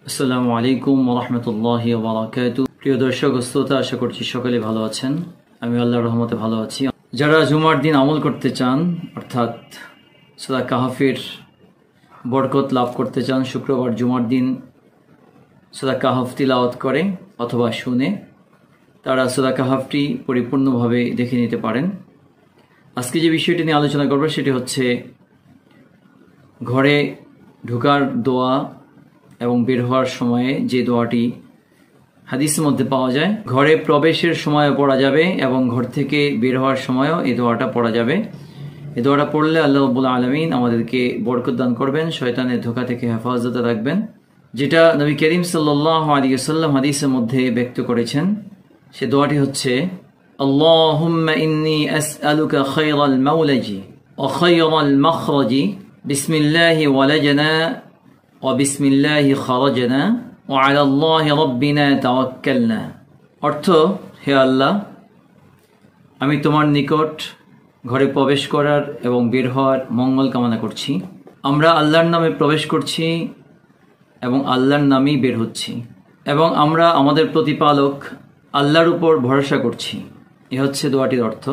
আসসালামু আলাইকুম ওয়া রাহমাতুল্লাহি ওয়া বারাকাতুহু। প্রিয় দর্শক ও শ্রোতা, আশা করছি সকলে ভালো আছেন। আমি আল্লাহর রহমতে ভালো আছি। যারা জুমার দিন আমল করতে চান, অর্থাৎ সূরা কাহফের বরকত লাভ করতে চান, শুক্রবার জুমার দিন সূরা কাহফ তিলাওয়াত করে অথবা শুনে তারা সূরা কাহফটি পরিপূর্ণভাবে দেখে নিতে পারেন। আজকে যে বিষয়টি নিয়ে আলোচনা করব সেটি হচ্ছে ঘরে ঢোকার দোয়া এবং বের হওয়ার সময়ে যে দোয়াটি হাদিসের মধ্যে পাওয়া যায়। ঘরে প্রবেশের সময়ও পড়া যাবে এবং ঘর থেকে বের হওয়ার সময়ও এই দোয়াটা পড়া যাবে। এই দোয়াটা পড়লে আল্লাহ রাব্বুল আলামিন আমাদেরকে বরকত দান করবেন, শয়তানের ধোঁকা থেকে হেফাজতে রাখবেন। যেটা নবী করিম সাল্লাল্লাহু আলাইহি ওয়াসাল্লাম হাদিসের মধ্যে ব্যক্ত করেছেন, সে দোয়াটি হচ্ছে আল্লাহুম্মা ইন্নী আসআলুকা খায়রাল মাওলাজি ওয়া খায়রাল মাখরাজি বিসমিল্লাহি ওয়ালাজনা ওয়া বিসমিল্লাহি খারাজনা ওয়া আলাল্লাহি রাব্বিনা তাওয়াক্কালনা। অর্থ, হে আল্লাহ, আমি তোমার নিকট ঘরে প্রবেশ করার এবং বের হওয়ার মঙ্গল কামনা করছি। আমরা আল্লাহর নামে প্রবেশ করছি এবং আল্লাহর নামেই বের হচ্ছি, এবং আমরা আমাদের প্রতিপালক আল্লাহর উপর ভরসা করছি। এ হচ্ছে দোয়াটির অর্থ।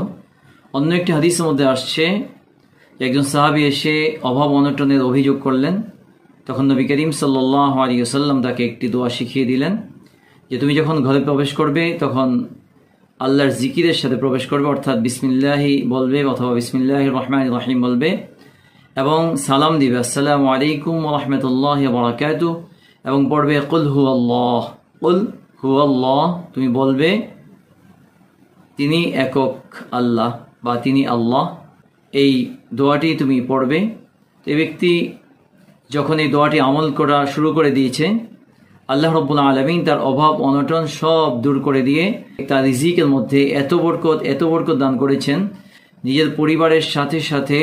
অন্য একটি হাদিসের মধ্যে আসছে, একজন সাহাবী এসে অভাব অনটনের অভিযোগ করলেন। তখন নবী করিম সাল্লাল্লাহু আলাইহি ওয়াসাল্লাম তাকে একটি দোয়া শিখিয়ে দিলেন যে তুমি যখন ঘরে প্রবেশ করবে তখন আল্লাহর জিকিরের সাথে প্রবেশ করবে, অর্থাৎ বিসমিল্লাহি বলবে অথবা বিসমিল্লাহির রহমানির রহিম বলবে এবং সালাম দিবে আসসালামু আলাইকুম ওয়া রাহমাতুল্লাহি ওয়া বারাকাতুহু এবং পড়বে কুল হুয়াল্লাহ। কুল হুয়াল্লাহ, তুমি বলবে তিনি একক আল্লাহ বা তিনি আল্লাহ। এই দোয়াটি তুমি পড়বে। এই ব্যক্তি যখন এই দোয়াটি আমল করা শুরু করে দিয়েছে, আল্লাহ রাব্বুল আলামিন তার অভাব অনটন সব দূর করে দিয়ে তার রিজিকের মধ্যে এত বরকত দান করেছেন, নিজের পরিবারের সাথে সাথে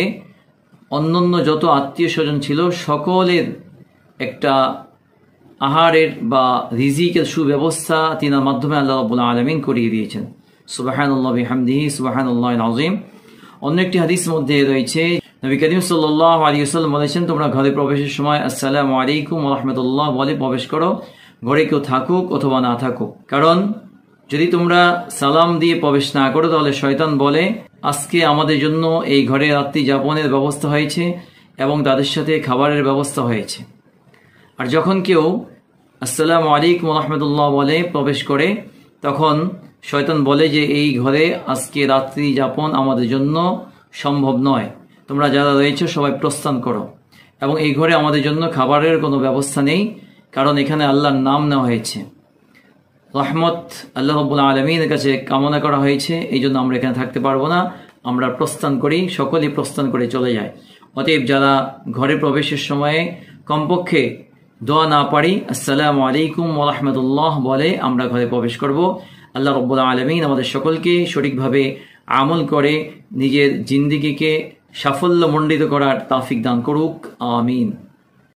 অন্যান্য যত আত্মীয় স্বজন ছিল সকলের একটা আহারের বা রিজিকের সুব্যবস্থা তিনার মাধ্যমে আল্লাহ রাব্বুল আলামিন করিয়ে দিয়েছেন। সুবহানাল্লাহি বিহামদিহি সুবহানাল্লাহিল আযীম। অন্য একটি হাদিসের মধ্যে রয়েছে, নবী করিম সাল্লাল্লাহু আলাইহি ওয়াসাল্লাম বলেছেন, তোমরা ঘরে প্রবেশের সময় আসসালামু আলাইকুম ওয়া রাহমাতুল্লাহ বলে প্রবেশ করো, ঘরে কেউ থাকুক অথবা না থাকুক। কারণ যদি তোমরা সালাম দিয়ে প্রবেশ না করো তাহলে শয়তান বলে আজকে আমাদের জন্য এই ঘরে রাত্রি যাপনের ব্যবস্থা হয়েছে এবং তাদের সাথে খাবারের ব্যবস্থা হয়েছে। আর যখন কেউ আসসালামু আলাইকুম ওয়া রাহমাতুল্লাহ বলে প্রবেশ করে তখন শয়তান বলে যে এই ঘরে আজকে রাত্রি যাপন আমাদের জন্য সম্ভব নয়, তোমরা যারা রয়েছে সবাই প্রস্থান করো। এবং এই ঘরে আমাদের জন্য খাবারের কোনো ব্যবস্থা নেই, কারণ এখানে আল্লাহর নাম নেওয়া হয়েছে, রহমত আল্লাহ রাব্বুল আলামিনের কাছে কামনা করা হয়েছে, এই জন্য আমরা এখানে থাকতে পারবো না, আমরা প্রস্থান করি, সকলেই প্রস্থান করে চলে যায়। অতএব যারা ঘরে প্রবেশের সময়ে কমপক্ষে দোয়া না পারি আসসালামু আলাইকুম ওয়া রাহমাতুল্লাহ বলে আমরা ঘরে প্রবেশ করব। আল্লাহ রাব্বুল আলামিন আমাদের সকলকে সঠিকভাবে আমল করে নিজের জিন্দেগিকে সাফল্যমণ্ডিত করার তৌফিক দান করুক। আমিন।